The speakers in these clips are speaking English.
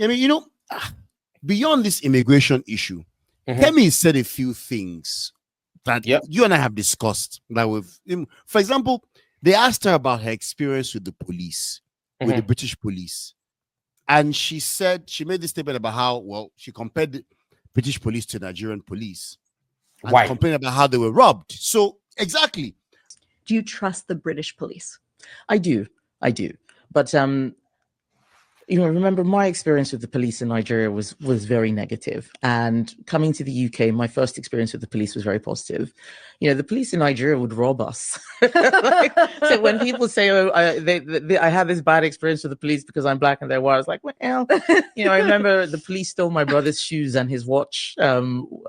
I mean, beyond this immigration issue, Kemi said a few things that you and I have discussed. For example, they asked her about her experience with the police, with the British police. And she made this statement about how, well, she compared the British police to Nigerian police and complained about how they were robbed. So, exactly. Do you trust the British police? I do. But remember my experience with the police in Nigeria was very negative. And coming to the UK, my first experience with the police was very positive. The police in Nigeria would rob us. So when people say, "Oh, I had this bad experience with the police because I'm black and they're white," I was like, "Well, I remember the police stole my brother's shoes and his watch."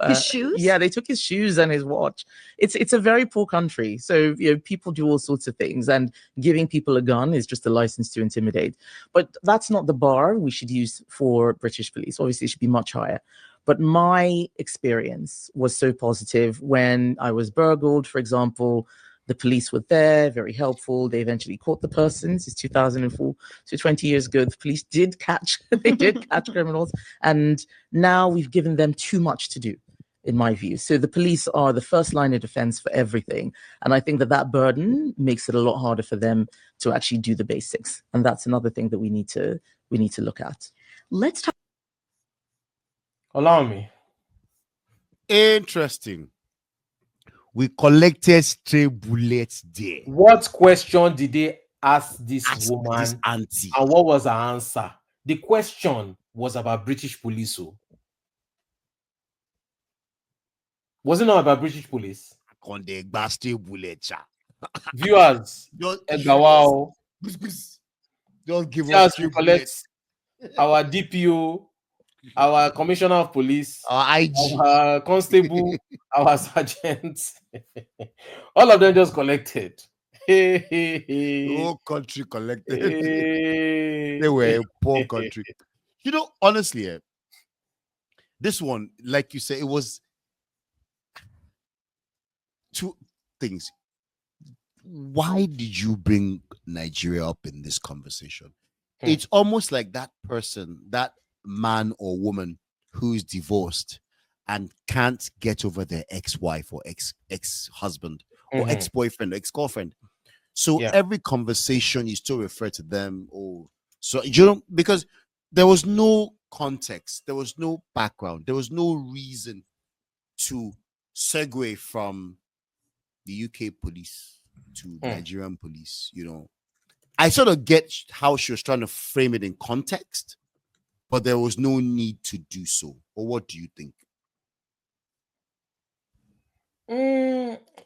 His shoes? Yeah, they took his shoes and his watch. It's a very poor country, so people do all sorts of things, and giving people a gun is just a license to intimidate. But that's not the bar we should use for British police. Obviously, it should be much higher. But my experience was so positive when I was burgled, for example. The police were there, very helpful. They eventually caught the persons. It's 2004, so 20 years ago. The police did catch criminals, and now we've given them too much to do, in my view. So the police are the first line of defense for everything. And I think that burden makes it a lot harder for them to actually do the basics. And that's another thing that we need to look at. Let's talk. Allow me. Interesting. We collected stray bullets there. What question did they ask this woman? This auntie. And what was her answer? The question was about British police. Was it not about British police? On the stray bullets. Viewers, just give us to collect our DPO, our commissioner of police, our IG, our constable, our sergeant. All of them just collected. The whole country collected. They were a poor country. Honestly, this one, like you say, it was two things. Why did you bring Nigeria up in this conversation? It's almost like that person, that man or woman who's divorced and can't get over their ex-wife or ex-husband or ex-boyfriend, ex-girlfriend. So every conversation you still refer to them, because there was no context, there was no background, there was no reason to segue from the UK police to Nigerian police. I sort of get how she was trying to frame it in context, but there was no need to do so. Or what do you think?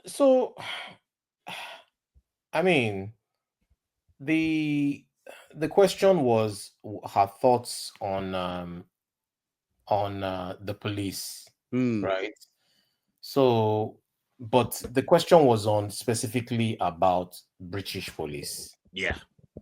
So, I mean, the question was her thoughts on the police, right? So, but the question was on specifically about British police. Yeah.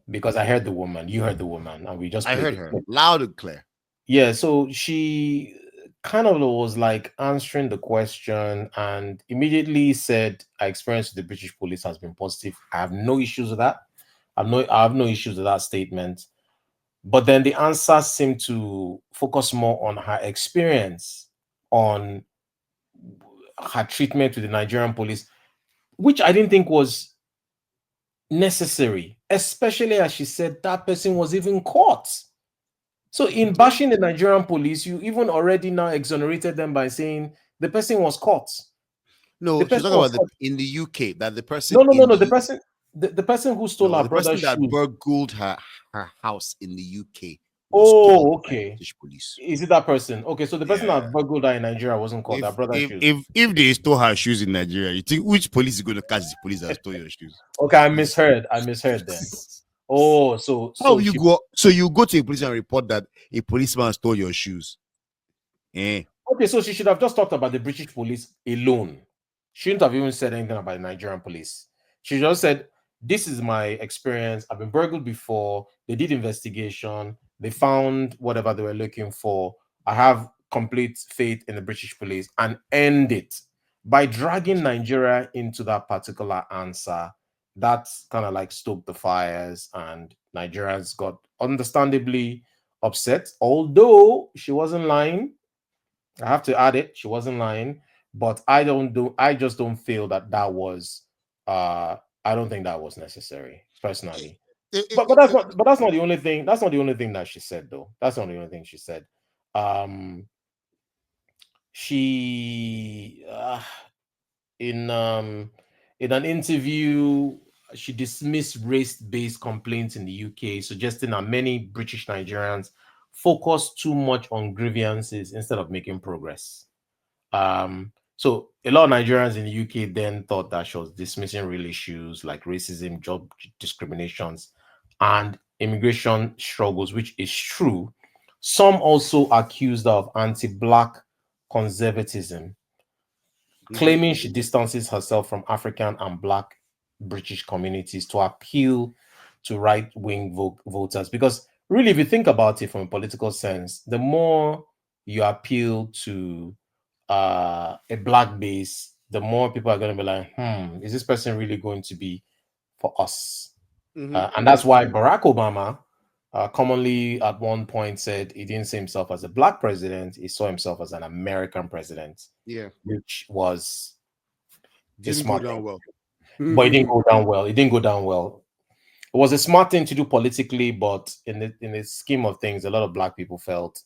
Because I heard the woman, you heard the woman, and I heard her loud and clear. Yeah, so she kind of was like answering the question and immediately said, "Our experience with the British police has been positive. I have no issues with that. I have no issues with that statement." But then the answer seemed to focus more on her experience, on her treatment with the Nigerian police, which I didn't think was necessary, especially as she said that person was even caught. So in bashing the Nigerian police, you even already now exonerated them by saying the person was caught. No, she's talking about in the UK that the person. No. The person who stole her brother's shoes, that burgled her house in the UK. Oh, okay. British police. Is it that person? Okay, so the person that burgled her in Nigeria wasn't caught. Her brother's shoes. If they stole her shoes in Nigeria, you think which police is going to catch the police that stole your shoes? Okay, I misheard then. Oh, so you go? So you go to a police and report that a policeman stole your shoes? Okay, so she should have just talked about the British police alone. She shouldn't have even said anything about the Nigerian police. She just said, "This is my experience. I've been burgled before. They did investigation. They found whatever they were looking for. I have complete faith in the British police," and end it. By dragging Nigeria into that particular answer, that's kind of like stoked the fires, and Nigerians got understandably upset, although she wasn't lying. I have to add it, she wasn't lying, but I just don't feel that was I don't think that was necessary personally. It- it- But it- that's not the only thing. That's not the only thing that she said, though. That's not the only thing she said. Um, she in an interview, she dismissed race-based complaints in the UK, suggesting that many British Nigerians focus too much on grievances instead of making progress. So a lot of Nigerians in the UK then thought that she was dismissing real issues like racism, job discriminations, and immigration struggles, which is true. Some also accused her of anti-black conservatism, Mhm. claiming she distances herself from African and Black British communities to appeal to right-wing voters. Because really, if you think about it from a political sense, the more you appeal to a Black base, the more people are going to be like, is this person really going to be for us? Mhm. And that's why Barack Obama commonly at one point said he didn't see himself as a Black president, he saw himself as an American president, Yeah, which was a didn't go smart down thing. well. But it didn't go down well. It didn't go down well. It was a smart thing to do politically, but in the scheme of things, a lot of Black people felt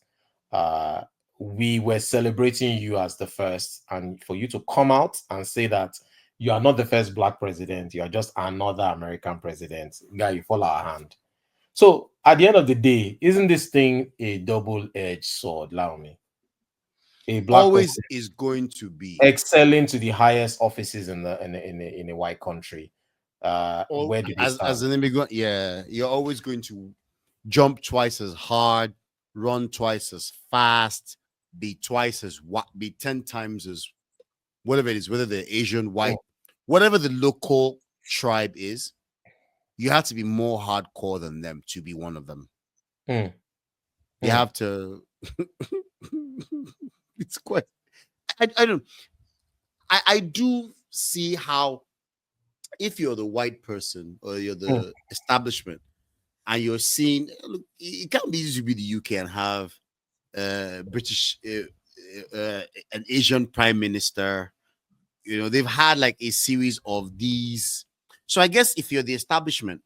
uh, we were celebrating you as the first, and for you to come out and say that you are not the first Black president, you are just another American president, guy, you fall our hand. So at the end of the day, isn't this thing a double-edged sword? Allow me. A Black Always president is going to be. excelling to the highest offices in a white country. All Where do they as stand? an immigrant, yeah, you're always going to jump twice as hard, run twice as fast, be 10 times as whatever it is, whether they're Asian, white, whatever the local tribe is, you have to be more hardcore than them to be one of them. Mm, You mm, have to. It's quite. I don't. I do see how if you're the white person or you're mm, the establishment and you're seeing, look, it can't be easy to be the UK and have British, an Asian prime minister. You know, they've had like a series of these. So I guess if you're the establishment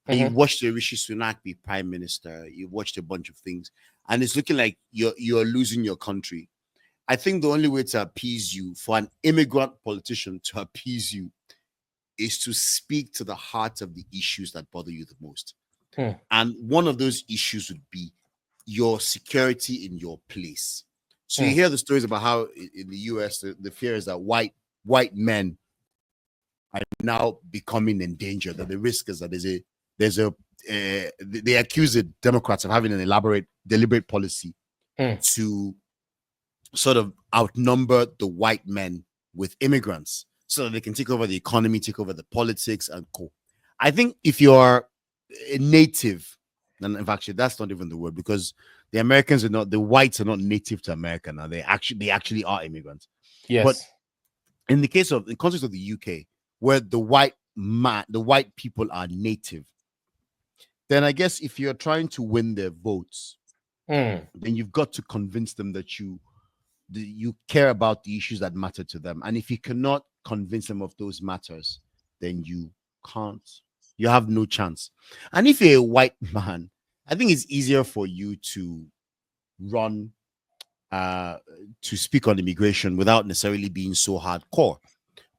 and you've mhm, watched the Rishi Sunak be prime minister, you've watched a bunch of things, and it's looking like you're losing your country. I think the only way to appease you, for an immigrant politician to appease you, is to speak to the heart of the issues that bother you the most. mm, And one of those issues would be your security in your place. So you mm. hear the stories about how in the US the fear is that white men are now becoming endangered. That the risk is that they accuse the Democrats of having an elaborate, deliberate policy Mm. to sort of outnumber the white men with immigrants so that they can take over the economy, take over the politics, and co. I think if you're a native, and in fact, that's not even the word because the Americans are not, the whites are not native to America now. They actually are immigrants. But Yes. in the context of the UK, where the white people are native, then I guess if you're trying to win their votes, Mm. then you've got to convince them that you care about the issues that matter to them. And if you cannot convince them of those matters, then you can't. You have no chance. And if you're a white man, I think it's easier for you to run to speak on immigration without necessarily being so hardcore.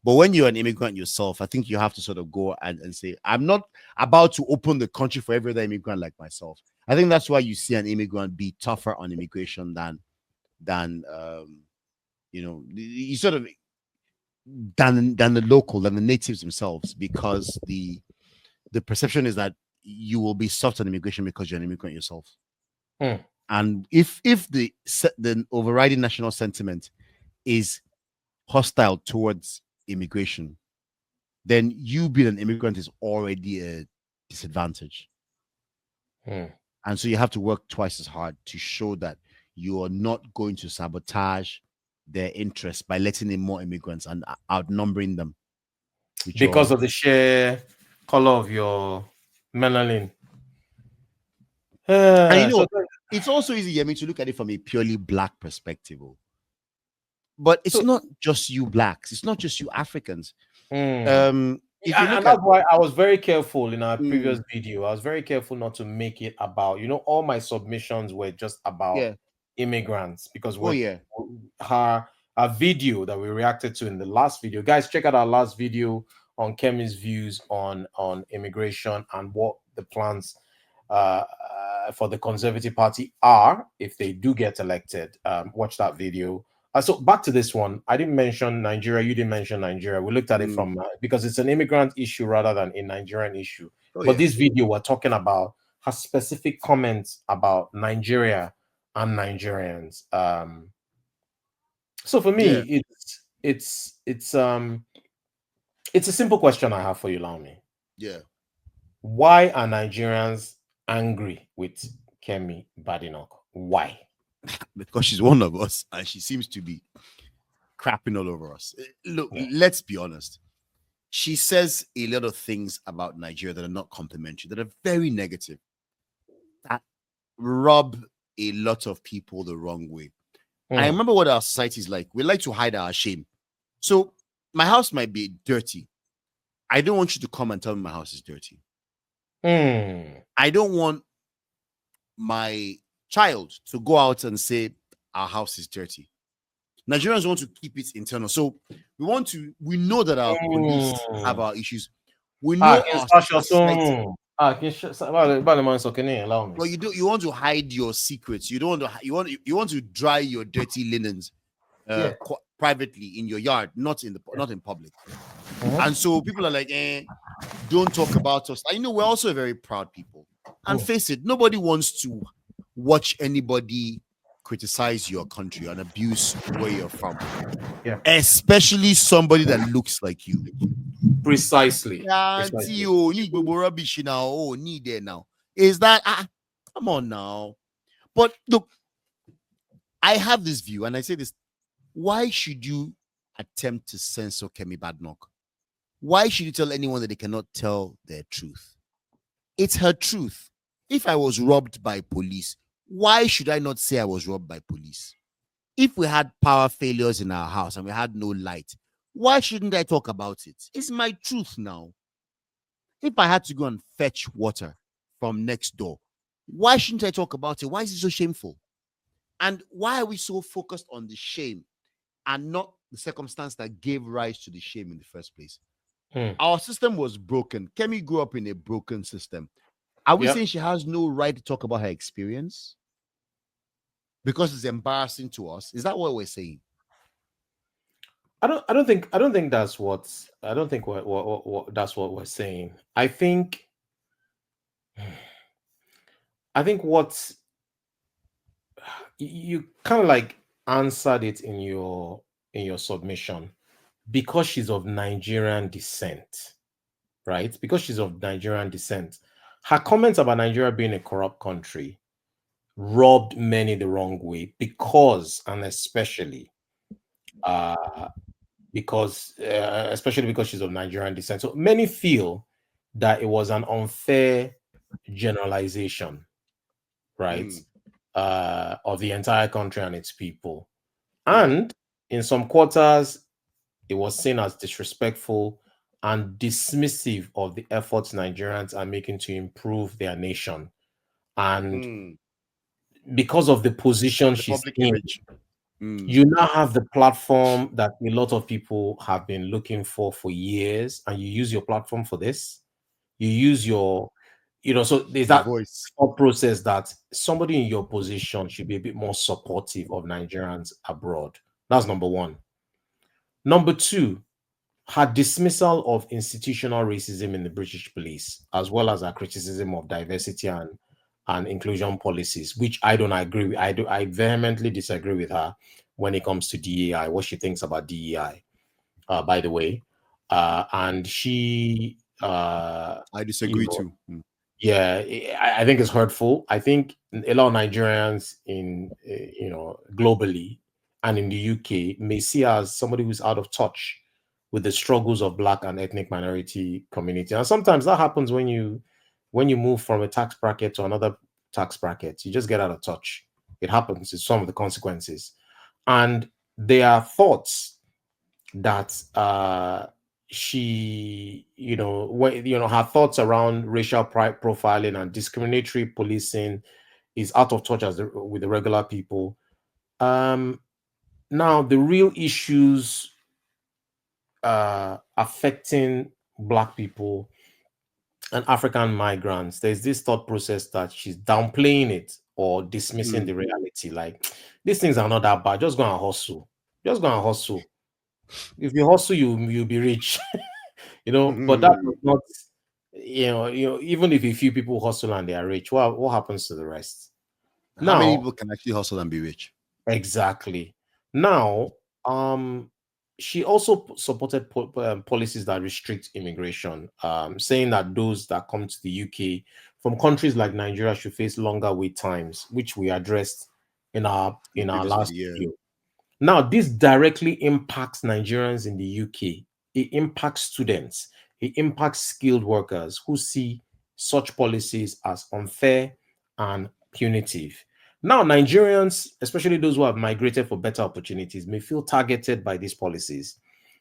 But when you're an immigrant yourself, I think you have to sort of go and say, I'm not about to open the country for every other immigrant like myself. I think that's why you see an immigrant be tougher on immigration than you sort of than the natives themselves, because the perception is that you will be soft on immigration because you're an immigrant yourself. Mm. And if the overriding national sentiment is hostile towards immigration, then you being an immigrant is already a disadvantage. Mm. And so you have to work twice as hard to show that you are not going to sabotage their interests by letting in more immigrants and outnumbering them. Because of the sheer color of your melanin. And So it's also easy, I mean, to look at it from a purely black perspective. But it's So, not just you blacks, it's not just you Africans. mm, If you and look that's at why I was very careful in our previous mm, video. I was very careful not to make it about, all my submissions were just about yeah, immigrants because oh we're yeah, her a video that we reacted to in the last video. Guys, check out our last video on Kemi's views on immigration and what the plans for the Conservative Party are if they do get elected. Watch that video. So back to this one. I didn't mention Nigeria. You didn't mention Nigeria. We looked at it from because it's an immigrant issue rather than a Nigerian issue. oh But yeah, this video we're talking about has specific comments about Nigeria and Nigerians. So for yeah, me, it's a simple question I have for you, Laomi. yeah. Why are Nigerians angry with Kemi Badenoch? Why? Because she's one of us and she seems to be crapping all over us. Look, Yeah. let's be honest. She says a lot of things about Nigeria that are not complimentary, that are very negative, that rub a lot of people the wrong way. I remember what our society is like. We like to hide our shame. So my house might be dirty. I don't want you to come and tell me my house is dirty. I don't want my child to go out and say our house is dirty. Nigerians want to keep it internal. So we know that our police have our issues. We know our society. Well, you want to hide your secrets. You don't want to you want to dry your dirty linens privately in your yard, not in public. And so people are like, don't talk about us. I know we're also a very proud people. And face it, nobody wants to watch anybody criticize your country and abuse where you're from. Yeah. Especially somebody that looks like you. Precisely. You need rubbish now. Oh, need there now. Is that come on now? But look, I have this view, and I say this: why should you attempt to censor Kemi Badenoch? Why should you tell anyone that they cannot tell their truth? It's her truth. If I was robbed by police, why should I not say I was robbed by police? If we had power failures in our house and we had no light, why shouldn't I talk about it? It's my truth now. If I had to go and fetch water from next door, why shouldn't I talk about it? Why is it so shameful? And why are we so focused on the shame and not the circumstance that gave rise to the shame in the first place? Our system was broken. Kemi grew up in a broken system. Are we saying she has no right to talk about her experience because it's embarrassing to us? Is that what we're saying? I don't think that's what that's what we're saying. I think what you kind of like answered it in your submission, because she's of Nigerian descent, right? Because she's of Nigerian descent, her comments about Nigeria being a corrupt country rubbed many the wrong way because, and especially because she's of Nigerian descent. So many feel that it was an unfair generalization, right? Of the entire country and its people. And in some quarters, it was seen as disrespectful and dismissive of the efforts Nigerians are making to improve their nation. And because of the position she's in, you now have the platform that a lot of people have been looking for years, and you use your platform for this. You use your, so there's that thought process that somebody in your position should be a bit more supportive of Nigerians abroad. That's number one. Number two, her dismissal of institutional racism in the British police, as well as her criticism of diversity and inclusion policies, which I don't agree with. I vehemently disagree with her when it comes to DEI, what she thinks about DEI, by the way. And she... I disagree too. Yeah, I think it's hurtful. I think a lot of Nigerians globally and in the UK may see her as somebody who's out of touch with the struggles of Black and ethnic minority community. And sometimes that happens when you move from a tax bracket to another tax brackets. You just get out of touch. It happens. It's some of the consequences. And there are thoughts that she, her thoughts around racial profiling and discriminatory policing is out of touch with the regular people. Now, the real issues affecting Black people and African migrants, there's this thought process that she's downplaying it or dismissing the reality. Like, these things are not that bad. Just go and hustle. Just go and hustle. If you hustle, you'll be rich. But that does not, even if a few people hustle and they are rich, what happens to the rest? How many people can actually hustle and be rich? Exactly. Now, she also supported policies that restrict immigration, saying that those that come to the UK from countries like Nigeria should face longer wait times, which we addressed in our last video. Now, this directly impacts Nigerians in the UK. It impacts students. It impacts skilled workers who see such policies as unfair and punitive. Now, Nigerians, especially those who have migrated for better opportunities, may feel targeted by these policies.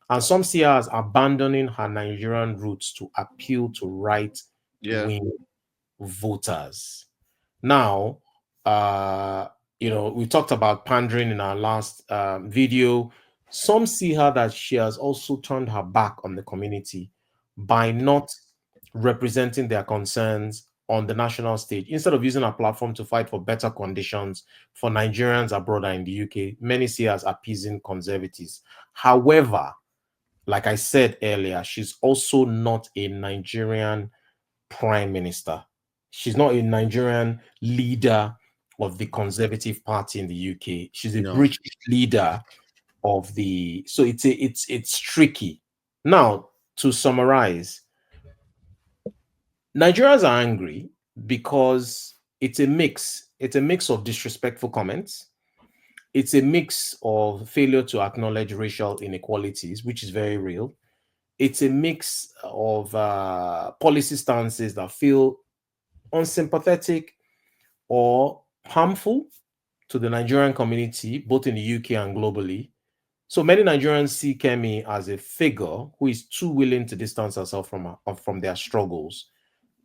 And some see her as abandoning her Nigerian roots to appeal to right-wing voters. Now, we talked about pandering in our last video. Some see her that she has also turned her back on the community by not representing their concerns on the national stage. Instead of using her platform to fight for better conditions for Nigerians abroad and in the UK, many see her as appeasing conservatives. However, like I said earlier, she's also not a Nigerian prime minister. She's not a Nigerian leader of the Conservative Party in the UK. She's a British leader of the. So it's tricky. Now, to summarize, Nigerians are angry because it's a mix. It's a mix of disrespectful comments. It's a mix of failure to acknowledge racial inequalities, which is very real. It's a mix of policy stances that feel unsympathetic or harmful to the Nigerian community, both in the UK and globally. So many Nigerians see Kemi as a figure who is too willing to distance herself from their struggles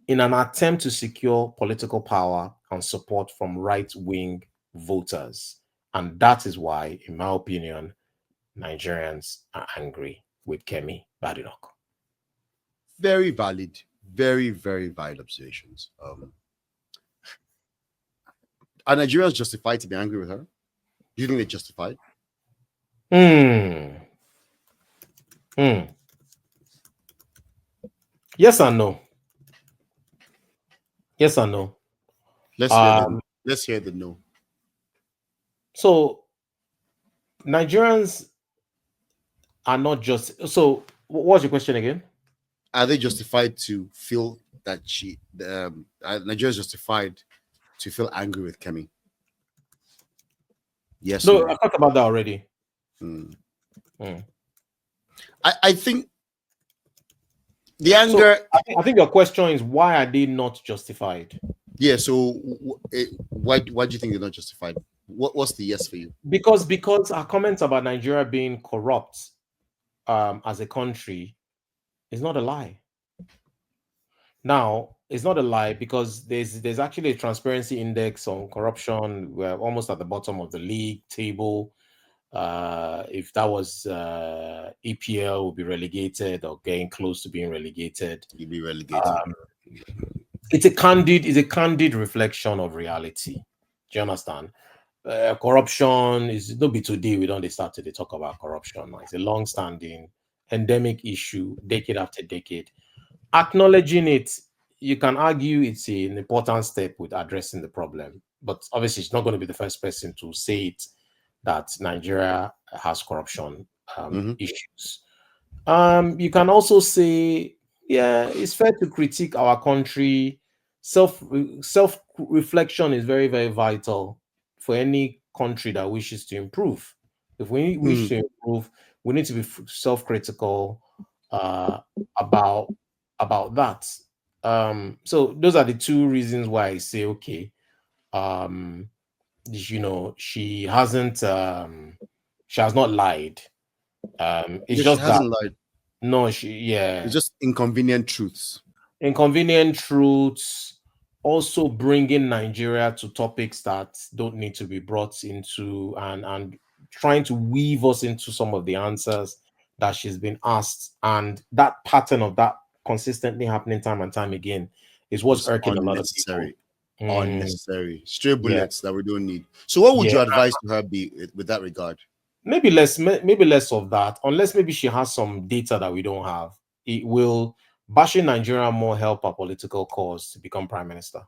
in an attempt to secure political power and support from right-wing voters. And that is why, in my opinion, Nigerians are angry with Kemi Badenoch. Very valid, very, very valid observations. Are Nigerians justified to be angry with her? Do you think they're justified? Yes and no. Yes and no. Let's hear the no. So Nigerians are not just. So what's your question again? Are they justified to feel that Nigerians justified to feel angry with Kemi? Yes. No, I talked about that already. I think the anger. So I think your question is, why are they not justified? Yeah. So why do you think they're not justified? What's the yes for you? Because our comments about Nigeria being corrupt as a country is not a lie. Now, it's not a lie because there's actually a transparency index on corruption. We're almost at the bottom of the league table. If that was EPL, would be relegated or getting close to being relegated. You'd be relegated. It's a candid reflection of reality. Do you understand? Corruption is not be today. We don't start to talk about corruption. It's a long-standing endemic issue, decade after decade. Acknowledging it, you can argue it's an important step with addressing the problem, but obviously it's not going to be the first person to say it, that Nigeria has corruption issues. You can also say, yeah, it's fair to critique our country. Self-reflection is very, very vital for any country that wishes to improve. If we wish to improve, we need to be self-critical about that. So those are the two reasons why I say, okay, she hasn't she has not lied. It's Yeah, she just that hasn't lied. no, It's just inconvenient truths. inconvenient truths, also bringing Nigeria to topics that don't need to be brought into, and trying to weave us into some of the answers that she's been asked, and that pattern of that consistently happening time and time again is what's It's irking a lot of people. unnecessary. Mm, Unnecessary. Stray yeah, bullets that we don't need. So what would yeah. your advice to her be with that regard? Maybe less of that, unless maybe she has some data that we don't have. It will bashing Nigeria more help our political cause to become prime minister?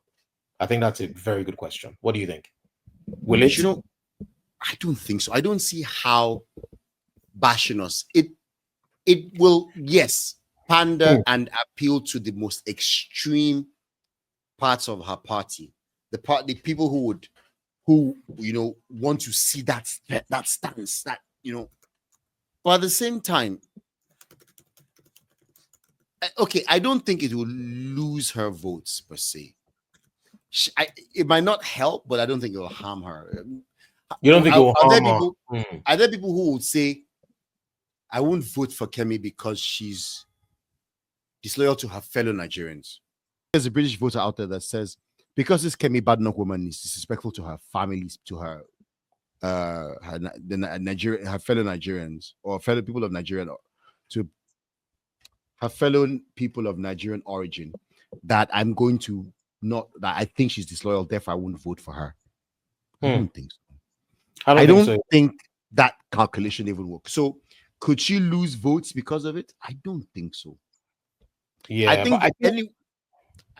I think that's a very good question. What do you think? Will it? You know, I don't think so. I don't see how bashing us. It will, yes, pander Mm. and appeal to the most extreme parts of her party. The people who want to see that stance, but at the same time, okay, I don't think it will lose her votes per se. It might not help, but I don't think it will harm her. You don't think it will Are there harm her? people? Mm. Are there people who would say, "I won't vote for Kemi because she's disloyal to her fellow Nigerians"? There's a British voter out there that says because this Kemi Badenoch woman is disrespectful to her families, to her her fellow Nigerians or fellow people of Nigerian, to her fellow people of Nigerian origin, that I'm going to not that I think she's disloyal, therefore I won't vote for her. I Hmm. don't think so. I don't think so. think that calculation even works. So could she lose votes because of it? I don't think so. Yeah, I think but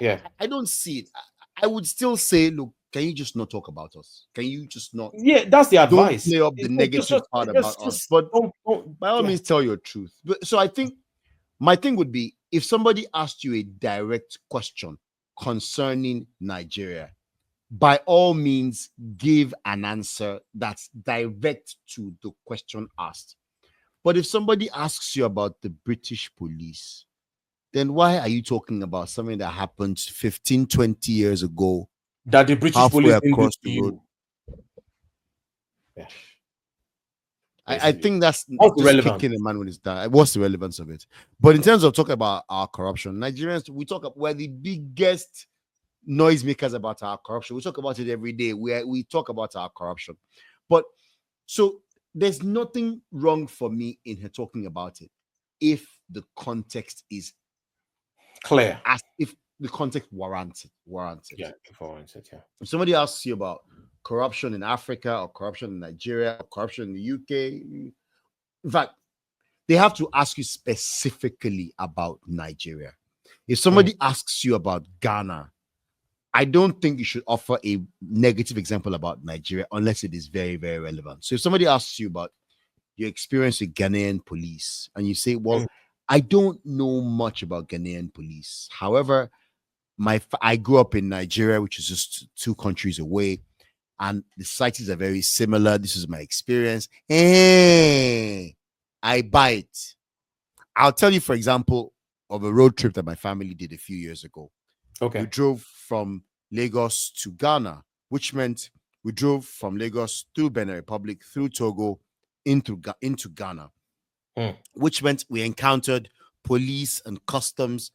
yeah, I don't see it. I would still say, look, can you just not talk about us? Can you just not yeah. That's the don't advice. play up the negative part about us? But don't. by all Yeah. means, tell your truth. So I think my thing would be if somebody asked you a direct question concerning Nigeria, by all means, give an answer that's direct to the question asked. But if somebody asks you about the British police, then why are you talking about something that happened 15, 20 years ago, That the British halfway police didn't do across to the road? you. Yeah. I think that's What's the just relevance? kicking a man when it's done. What's the relevance of it? But in terms of talking about our corruption, Nigerians, we're the biggest noisemakers about our corruption. We talk about it every day. We talk about our corruption. But so there's nothing wrong for me in her talking about it if the context is Clear. as if the context warrants it. Yeah, before I said, yeah. If somebody asks you about corruption in Africa or corruption in Nigeria or corruption in the UK, in fact, they have to ask you specifically about Nigeria. If somebody asks you about Ghana, I don't think you should offer a negative example about Nigeria unless it is very, very relevant. So if somebody asks you about your experience with Ghanaian police and you say, well, I don't know much about Ghanaian police. However, I grew up in Nigeria, which is just 2 countries away, and the sightings are very similar. This is my experience. Hey, I buy it. I'll tell you, for example, of a road trip that my family did a few years ago. Okay. We drove from Lagos to Ghana, which meant we drove from Lagos through Benin Republic, through Togo, into Ghana, which meant we encountered police and customs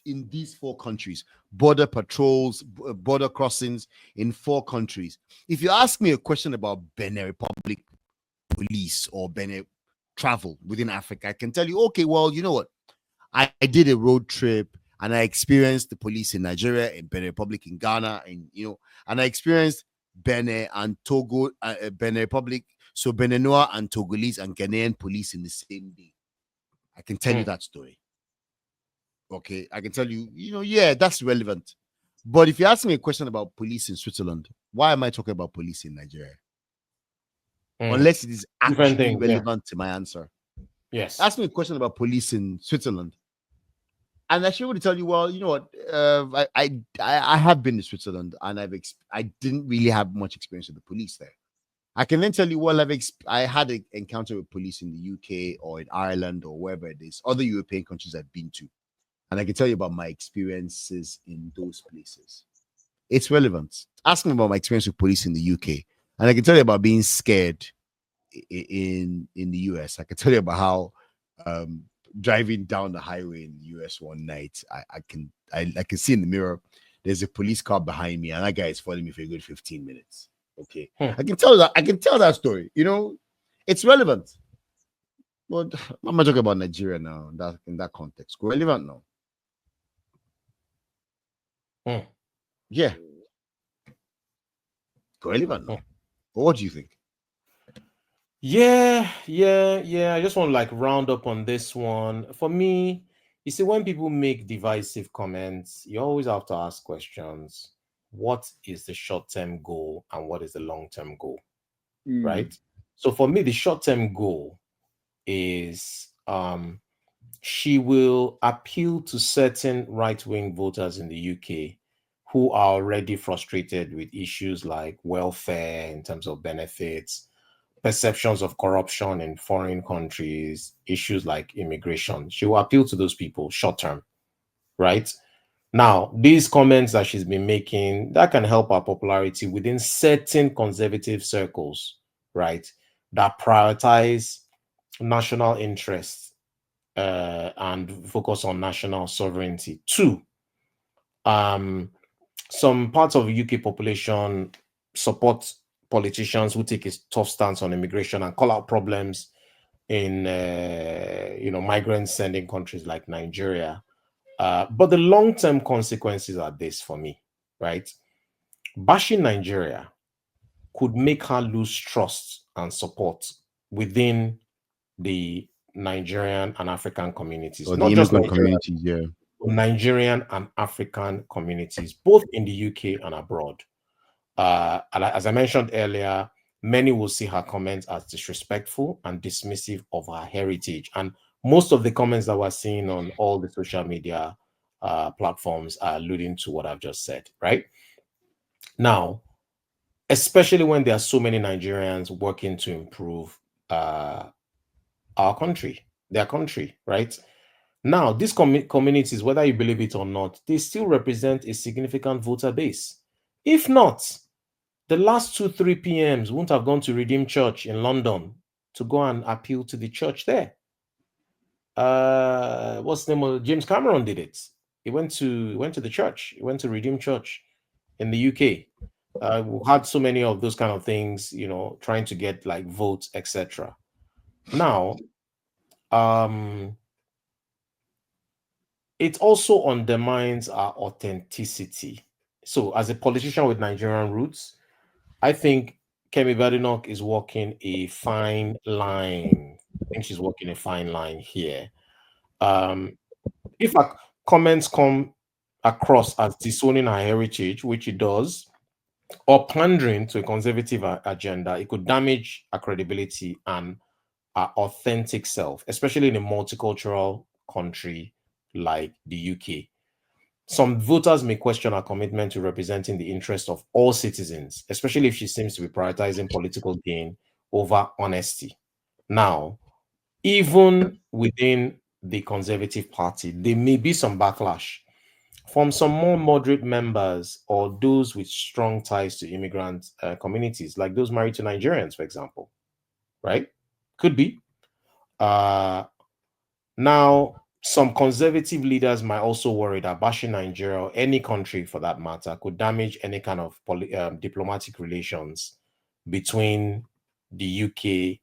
in these 4 countries, border patrols, border crossings in 4 countries. If you ask me a question about Benin Republic police or Benin travel within Africa, I can tell you, okay, well, you know what? I did a road trip and I experienced the police in Nigeria, in Benin Republic, in Ghana, and I experienced Benin and Togo, Benin Republic, so Beninois and Togolese and Ghanaian police in the same day. I can tell you that story. Okay, I can tell you, yeah, that's relevant. But if you ask me a question about police in Switzerland, why am I talking about police in Nigeria? Unless it is actually relevant to my answer. Yes. Ask me a question about police in Switzerland, and I should able to tell you, well, you know what, I have been to Switzerland and I didn't really have much experience with the police there. I can then tell you, well, I had an encounter with police in the UK or in Ireland or wherever it is, other European countries I've been to. And I can tell you about my experiences in those places. it's relevant. Ask me about my experience with police in the UK, and I can tell you about being scared in the US. I can tell you about how driving down the highway in the US one night, I can see in the mirror there's a police car behind me, and that guy is following me for a good 15 minutes. Okay. I can tell that story. You know, it's relevant. But I'm not talking about Nigeria now, in that context. Relevant now. Yeah. Relevant now. But what do you think? Yeah. I just want to like round up on this one. For me, you see, when people make divisive comments, you always have to ask questions. What is the short-term goal and what is the long-term goal? Right? So for me, the short-term goal is she will appeal to certain right-wing voters in the UK who are already frustrated with issues like welfare in terms of benefits, perceptions of corruption in foreign countries, issues like immigration. She will appeal to those people short term, right? Now, these comments that she's been making, that can help her popularity within certain conservative circles, right? That prioritize national interests and focus on national sovereignty. Two, some parts of the UK population support politicians who take a tough stance on immigration and call out problems in migrant sending countries like Nigeria. But the long-term consequences are this for me, right? Bashing Nigeria could make her lose trust and support within the Nigerian and African communities, Or the not just immigrant Nigerian, communities, yeah. Nigerian and African communities, both in the UK and abroad. And as I mentioned earlier, many will see her comments as disrespectful and dismissive of her heritage. And most of the comments that we're seeing on all the social media platforms are alluding to what I've just said, right? Now, especially when there are so many Nigerians working to improve our country, their country, right? Now, these communities, whether you believe it or not, they still represent a significant voter base. If not, the last 2-3 PMs wouldn't have gone to Redeem Church in London to go and appeal to the church there. What's the name of James Cameron did it? He went to the church. He went to Redeem Church in the UK. We had so many of those kind of things, trying to get like votes, etc. Now, it also undermines our authenticity. So, as a politician with Nigerian roots, I think Kemi Badenoch is walking a fine line. I think she's walking a fine line here. If her comments come across as disowning her heritage, which it does, or pandering to a conservative agenda, it could damage our credibility and our authentic self, especially in a multicultural country like the UK. Some voters may question her commitment to representing the interests of all citizens, especially if she seems to be prioritizing political gain over honesty. Now, even within the Conservative Party, there may be some backlash from some more moderate members or those with strong ties to immigrant communities, like those married to Nigerians, for example, right? Could be. Now, some conservative leaders might also worry that bashing Nigeria or any country for that matter could damage any kind of diplomatic relations between the UK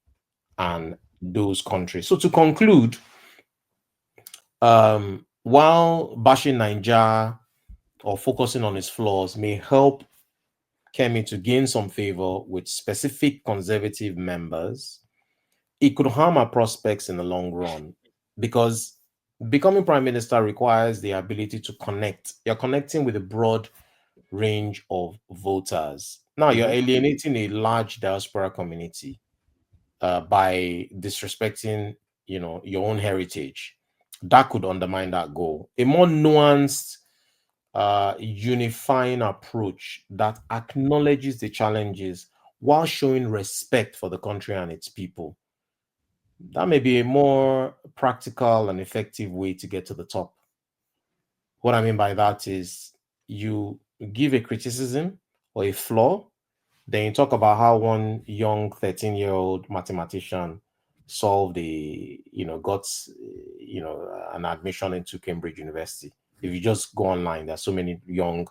and those countries. So to conclude, while bashing Nigeria or focusing on its flaws may help Kemi to gain some favor with specific conservative members, it could harm our prospects in the long run, because becoming prime minister requires the ability to connect. You're connecting with a broad range of voters. Now you're alienating a large diaspora community by disrespecting, your own heritage. That could undermine that goal. A more nuanced, unifying approach that acknowledges the challenges while showing respect for the country and its people, that may be a more practical and effective way to get to the top. What I mean by that is you give a criticism or a flaw, then you talk about how one young 13-year-old mathematician solved got an admission into Cambridge University. If you just go online, there's so many young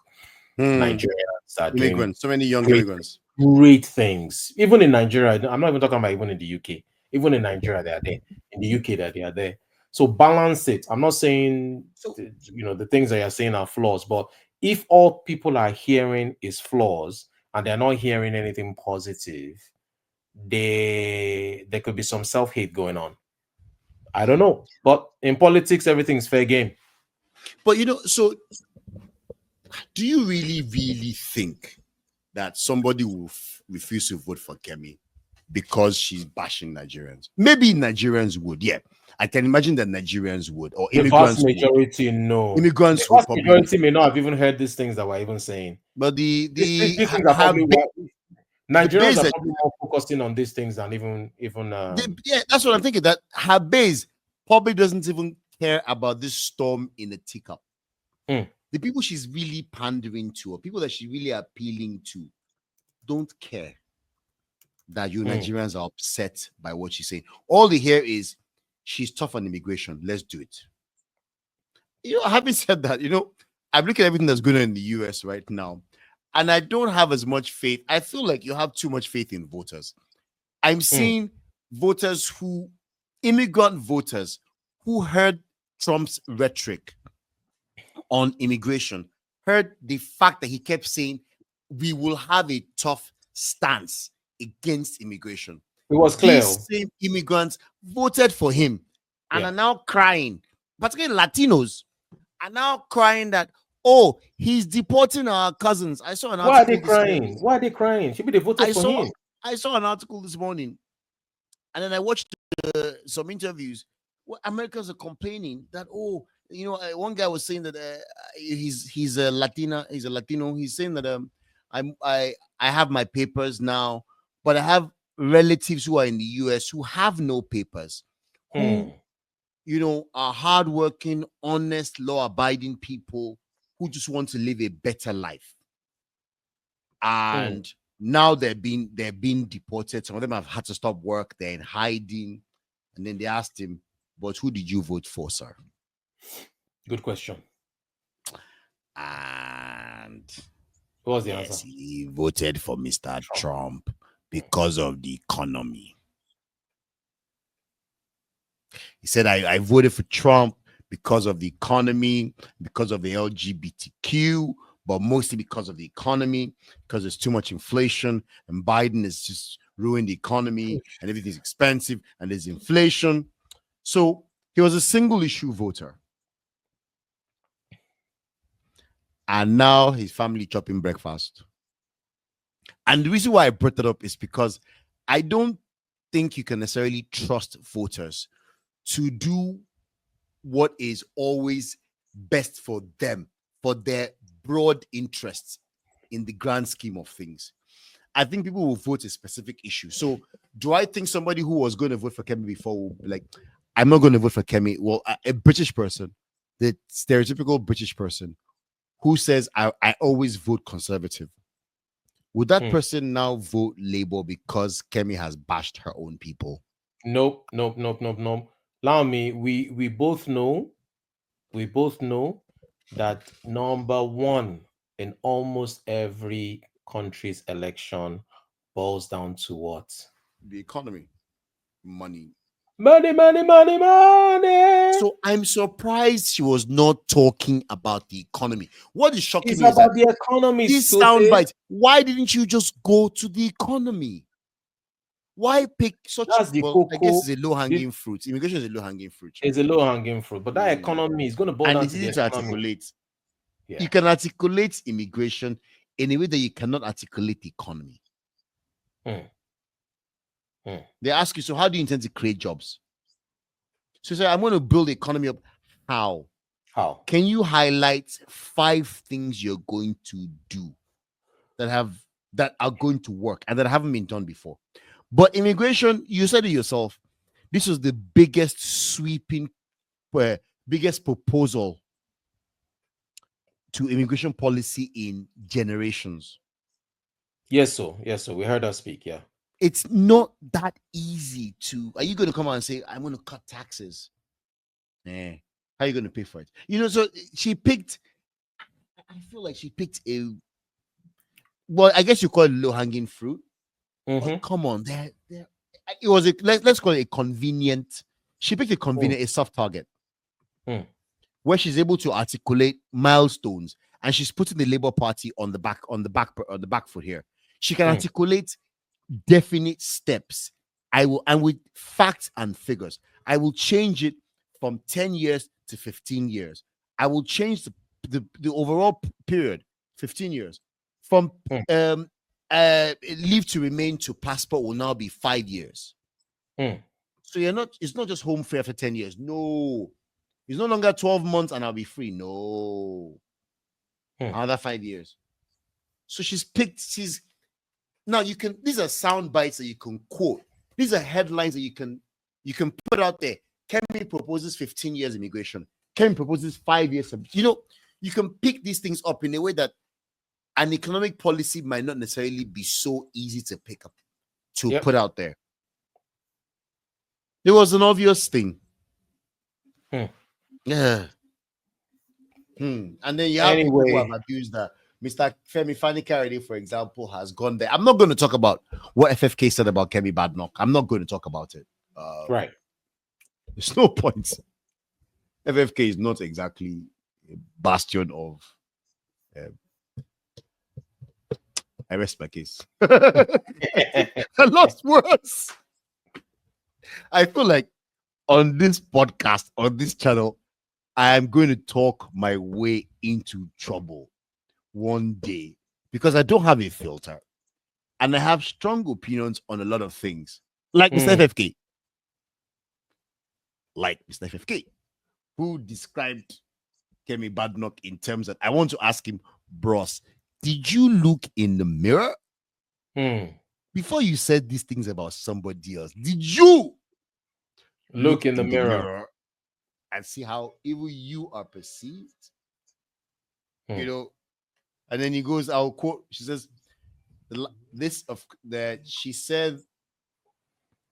Nigerians that are doing Immigrants, so many young great, immigrants. great things. Even in Nigeria, I'm not even talking about even in the UK. Even in Nigeria, they are there. In the UK, that they are there. So balance it. I'm not saying the things that you're saying are flaws, but if all people are hearing is flaws and they're not hearing anything positive, there could be some self-hate going on. I don't know. But in politics, everything's fair game. But so do you really, really think that somebody will refuse to vote for Kemi because she's bashing Nigerians? Maybe Nigerians would, yeah. I can imagine that Nigerians would, or The immigrants vast majority, would. no. Immigrants The vast would majority may not have even heard these things that we're even saying. But These things are probably Nigerians are probably more focusing on these things than even. Yeah, that's what I'm thinking. That her base probably doesn't even care about this storm in a teacup. The people she's really pandering to, or people that she's really appealing to, don't care that you Nigerians are upset by what she's saying. All they hear is she's tough on immigration. Let's do it. Having said that, I'm looking at everything that's going on in the US right now, and I don't have as much faith. I feel like you have too much faith in voters. I'm seeing immigrant voters who heard Trump's rhetoric on immigration, heard the fact that he kept saying we will have a tough stance against immigration. It was clear. These same immigrants voted for him and are now crying, particularly Latinos, are now crying that, oh, he's deporting our cousins. I saw an article. Why are they crying? Why are they crying? Should be they voted for him. I saw an article this morning, and then I watched some interviews where Americans are complaining that, one guy was saying that he's a Latina, he's a Latino. He's saying that I have my papers now, but I have relatives who are in the US who have no papers, who are hardworking, honest, law-abiding people who just want to live a better life. And now they're being deported. Some of them have had to stop work. They're in hiding. And then they asked him, but who did you vote for, sir? Good question. And what was the answer? He voted for Mr. Trump because of the economy. He said, I voted for Trump because of the economy, because of the LGBTQ, but mostly because of the economy, because there's too much inflation, and Biden has just ruined the economy, and everything's expensive, and there's inflation. So he was a single issue voter. And now his family chopping breakfast. And the reason why I brought that up is because I don't think you can necessarily trust voters to do what is always best for them, for their broad interests in the grand scheme of things. I think people will vote a specific issue. So do I think somebody who was going to vote for Kemi before will be like, I'm not going to vote for Kemi? Well, a British person, the stereotypical British person who says, I always vote conservative, would that person now vote Labour because Kemi has bashed her own people? Nope. Allow me, we both know that number one in almost every country's election boils down to what? The economy. Money. So I'm surprised she was not talking about the economy. What is shocking me is that the economy. This soundbite. Why didn't you just go to the economy? Why pick such? That's the cocoa. I guess it's a low-hanging fruit. Immigration is a low-hanging fruit. It's a low-hanging fruit, but that economy is going to boil down to the economy. Articulate. Yeah. You can articulate immigration in a way that you cannot articulate the economy. They ask you, so how do you intend to create jobs? So you say, I'm going to build the economy up. How? Can you highlight 5 things you're going to do that are going to work and that haven't been done before? But immigration, you said it yourself, this was the biggest sweeping, biggest proposal to immigration policy in generations. Yes, so we heard her speak. Yeah. It's not that easy to. Are you going to come out and say, I'm going to cut taxes? How are you going to pay for it? So she picked, I feel like she picked well, I guess you call it low-hanging fruit. But come on, it was let's call it a convenient. She picked a soft target where she's able to articulate milestones, and she's putting the Labour Party on the back foot here. She can articulate definite steps. And with facts and figures, I will change it from 10 years to 15 years. I will change the overall period, 15 years, from leave to remain to passport will now be 5 years. So it's not just home free after 10 years. No, it's no longer 12 months and I'll be free. No, another 5 years. So now these are sound bites that you can quote. These are headlines that you can put out there. Kemi proposes 15 years immigration. Kemi proposes 5 years. You can pick these things up in a way that an economic policy might not necessarily be so easy to pick up, put out there. It was an obvious thing. Yeah. And then you have people who have abused that. Mr. Femi Fani-Kayode, for example, has gone there. I'm not going to talk about what FFK said about Kemi Badenoch. I'm not going to talk about it. Right. There's no point. FFK is not exactly a bastion of... I rest my case. I lost words. I feel like on this podcast, on this channel, I am going to talk my way into trouble one day because I don't have a filter and I have strong opinions on a lot of things, like Mr. FFK. Like Mr. FFK, who described Kemi Badenoch in terms that I want to ask him, bros, did you look in the mirror before you said these things about somebody else? Did you look in the mirror and see how evil you are perceived? And then he goes, I'll quote, she says, she said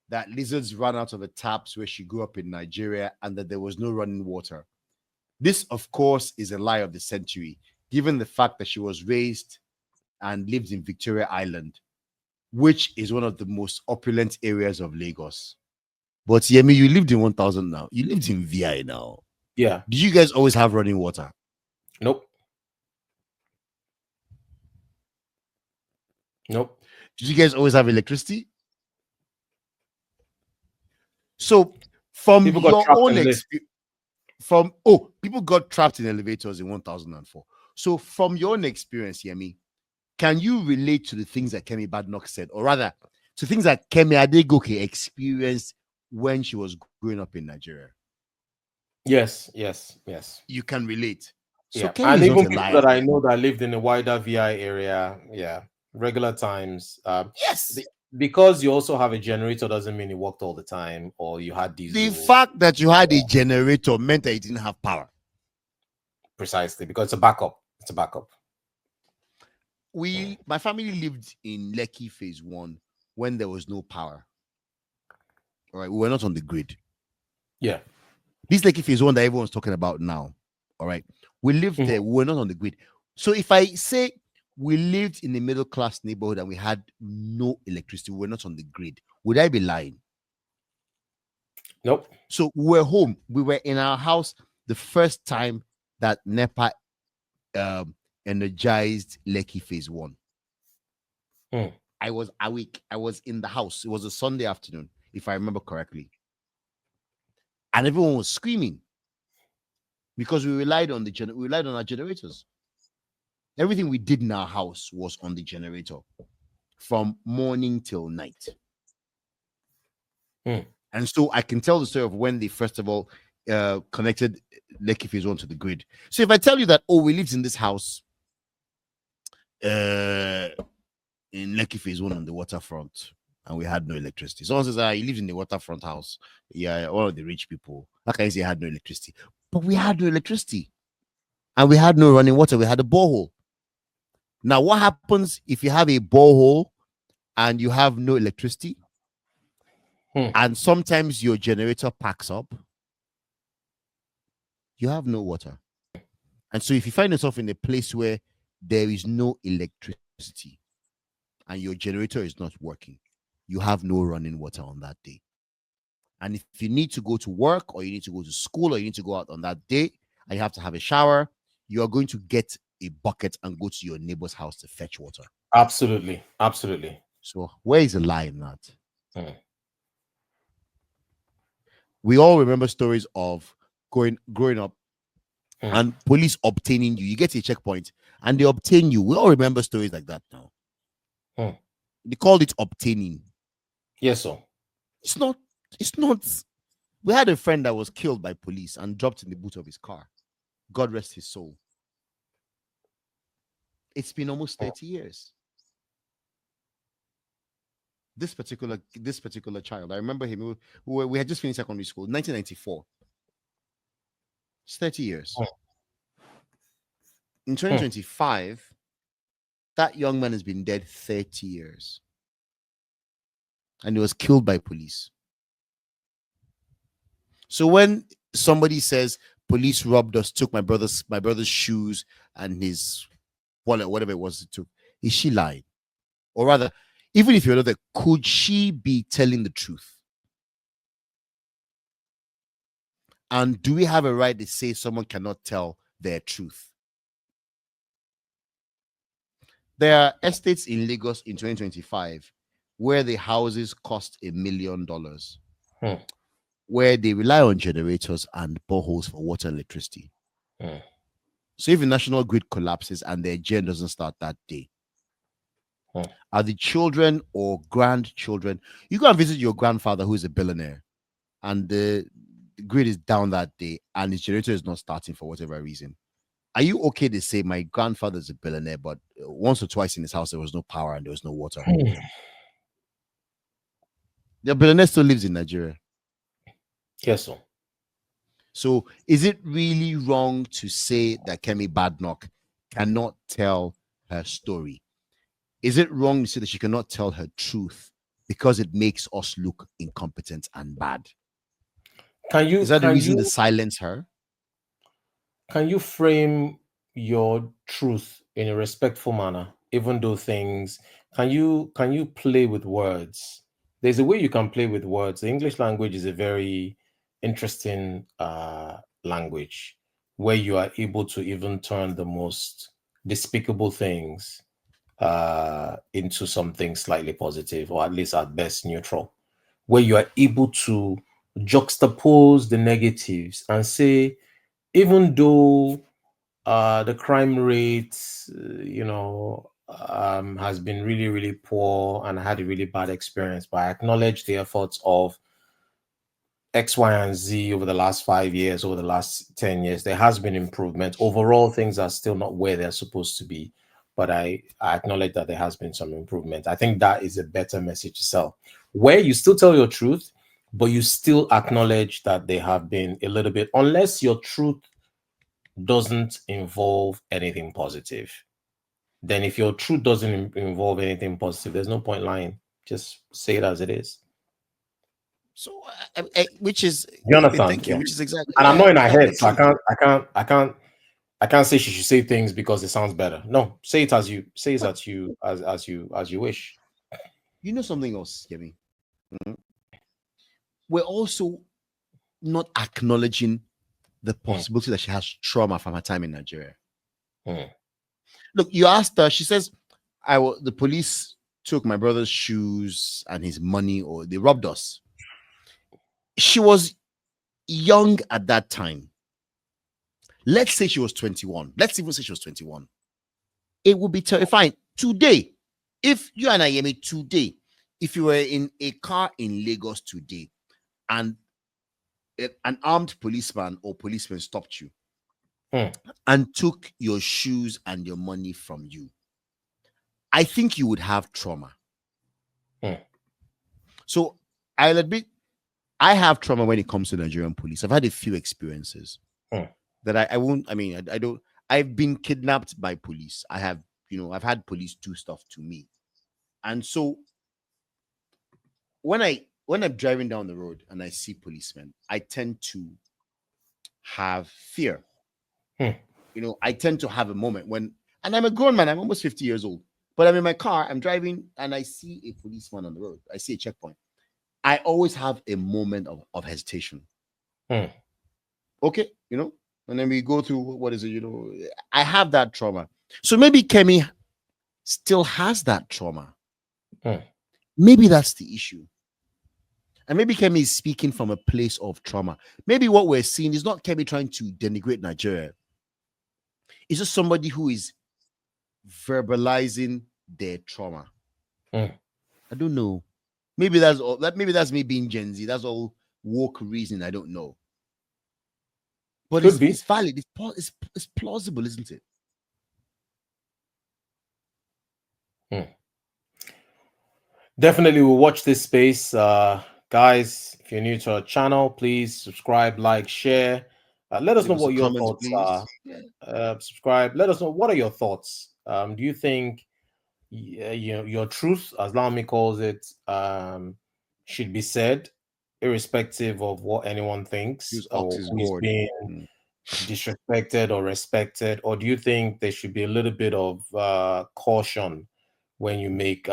that lizards ran out of the taps where she grew up in Nigeria and that there was no running water. This, of course, is a lie of the century, given the fact that she was raised and lived in Victoria Island, which is one of the most opulent areas of Lagos. But Yemi, you lived in 1000 now. You lived in VI now. Yeah. Did you guys always have running water? Nope. Did you guys always have electricity? So from people your own experience, people got trapped in elevators in 1004. So from your own experience, Yemi, can you relate to the things that Kemi Badenoch said, or rather to things that Kemi Adegoke experienced when she was growing up in Nigeria? Yes. You can relate. So yeah. Kemi And is even not a people liar. that I know that lived in the wider VI area, regular times. Yes. Because you also have a generator doesn't mean it worked all the time, or you had diesel. The fact that you had a generator meant that you didn't have power. Precisely, because it's a backup. My family lived in Lekki Phase 1 when there was no power. All right, we were not on the grid. Yeah. This Lekki Phase 1 that everyone's talking about now. All right, we lived there. We were not on the grid. So if I say we lived in a middle class neighborhood and we had no electricity, we were not on the grid, would I be lying? Nope. So we were home. We were in our house the first time that NEPA energized Lekki Phase 1. I was awake. I was in the house. It was a Sunday afternoon, if I remember correctly. And everyone was screaming because we relied on our generators. Everything we did in our house was on the generator from morning till night. And so I can tell the story of when they first of all connected Lekki Phase 1 to the grid. So if I tell you that, we lived in this house in Lekki Phase 1 on the waterfront and we had no electricity. Someone says, he lives in the waterfront house. Yeah, all of the rich people. How can you say he had no electricity? But we had no electricity. and we had no running water. We had a borehole. Now, what happens if you have a borehole and you have no electricity, and sometimes your generator packs up? You have no water. And so if you find yourself in a place where there is no electricity and your generator is not working, you have no running water on that day. And if you need to go to work, or you need to go to school, or you need to go out on that day and you have to have a shower, you are going to get a bucket and go to your neighbor's house to fetch water. Absolutely. Absolutely. So where is the lie in that? We all remember stories of growing up and police obtaining you. You get to a checkpoint and they obtain you. We all remember stories like that now. They called it obtaining. Yes, sir. It's not. We had a friend that was killed by police and dropped in the boot of his car. God rest his soul. It's been almost 30 years. This particular child, I remember him. We had just finished secondary school, 1994. It's 30 years. In 2025, that young man has been dead 30 years. And he was killed by police. So when somebody says police robbed us, took my brother's shoes and his wallet, whatever it was it took, is she lying? Or rather, even if you're not there, could she be telling the truth? And do we have a right to say someone cannot tell their truth? There are estates in Lagos in 2025 where the houses cost $1 million, where they rely on generators and boreholes for water and electricity. So if the national grid collapses and their gen doesn't start that day, are the children or grandchildren? You go and visit your grandfather who is a billionaire, and the grid is down that day and his generator is not starting for whatever reason. Are you okay to say my grandfather's a billionaire, but once or twice in his house there was no power and there was no water? The billionaire still lives in Nigeria. Yes, sir. So is it really wrong to say that Kemi Badenoch cannot tell her story? Is it wrong to say that she cannot tell her truth because it makes us look incompetent and bad? Is that the reason to silence her? Can you frame your truth in a respectful manner, even though can you play with words? There's a way you can play with words. The English language is a very interesting language where you are able to even turn the most despicable things into something slightly positive, or at least at best neutral, where you are able to juxtapose the negatives and say, even though the crime rate, has been really, really poor and I had a really bad experience, but I acknowledge the efforts of X, Y, and Z over the last 5 years, over the last 10 years. There has been improvement. Overall, things are still not where they're supposed to be, but I acknowledge that there has been some improvement. I think that is a better message to sell, where you still tell your truth, but you still acknowledge that they have been a little bit, unless your truth doesn't involve anything positive. Then if your truth doesn't involve anything positive, there's no point lying. Just say it as it is. So, which is, you understand? thank you. Which is exactly, and I'm not in her head, so I can't say she should say things because it sounds better. No, say it as you wish. You know something else, Kemi? We're also not acknowledging the possibility that she has trauma from her time in Nigeria. Look, you asked her, she says, the police took my brother's shoes and his money, or they robbed us. She was young at that time. Let's say she was 21. Let's even say she was 21. It would be terrifying. Today, if you and Ayemi today, if you were in a car in Lagos today and an armed policeman or policeman stopped you and took your shoes and your money from you, I think you would have trauma. So I'll admit, I have trauma when it comes to Nigerian police. I've had a few experiences that I I've been kidnapped by police. I have, I've had police do stuff to me. And so when I'm driving down the road and I see policemen, I tend to have fear. I tend to have a moment and I'm a grown man, I'm almost 50 years old, but I'm in my car, I'm driving, and I see a policeman on the road. I see a checkpoint. I always have a moment of hesitation. Okay, and then we go through what is it, I have that trauma. So maybe Kemi still has that trauma. Maybe that's the issue. And maybe Kemi is speaking from a place of trauma. Maybe what we're seeing is not Kemi trying to denigrate Nigeria. It's just somebody who is verbalizing their trauma. I don't know. Maybe that's all. Maybe that's me being Gen Z. That's all woke reason. I don't know. But it's valid. It's plausible, isn't it? Definitely, we'll watch this space. Guys, if you're new to our channel, please subscribe, like, share. Let us know what your thoughts are. Subscribe. Let us know, what are your thoughts. Do you think your truth, as Lami calls it, should be said, irrespective of what anyone thinks, or who is being disrespected or respected? Or do you think there should be a little bit of caution when you make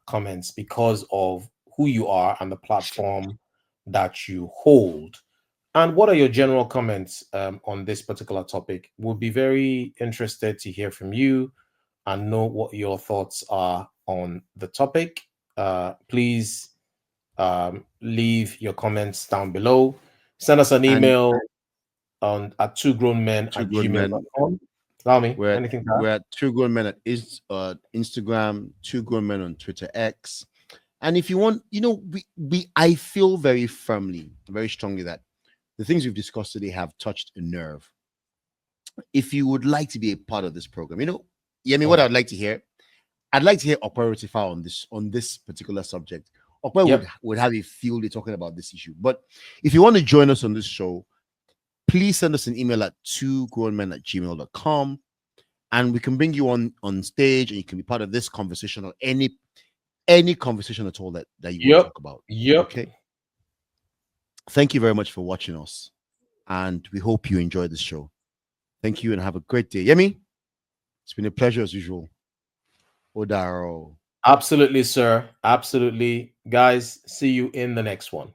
comments because of who you are and the platform that you hold? And what are your general comments on this particular topic? We'll be very interested to hear from you and know what your thoughts are on the topic. Please leave your comments down below. Send us an email at twogrownmen@gmail.com. We're at Two Grown Men at Instagram, Two Grown Men on Twitter X. And if you want, I feel very firmly, very strongly that the things we've discussed today have touched a nerve. If you would like to be a part of this program, what I'd like to hear, I'd like to hear Operative on this particular subject. Would have a field day talking about this issue. But if you want to join us on this show, please send us an email at twogrownmen@gmail.com, and we can bring you on stage, and you can be part of this conversation or any conversation at all that you want to talk about. Okay. Thank you very much for watching us, and we hope you enjoyed this show. Thank you and have a great day. Yemi, it's been a pleasure as usual. Odaro. Absolutely, sir. Absolutely. Guys, see you in the next one.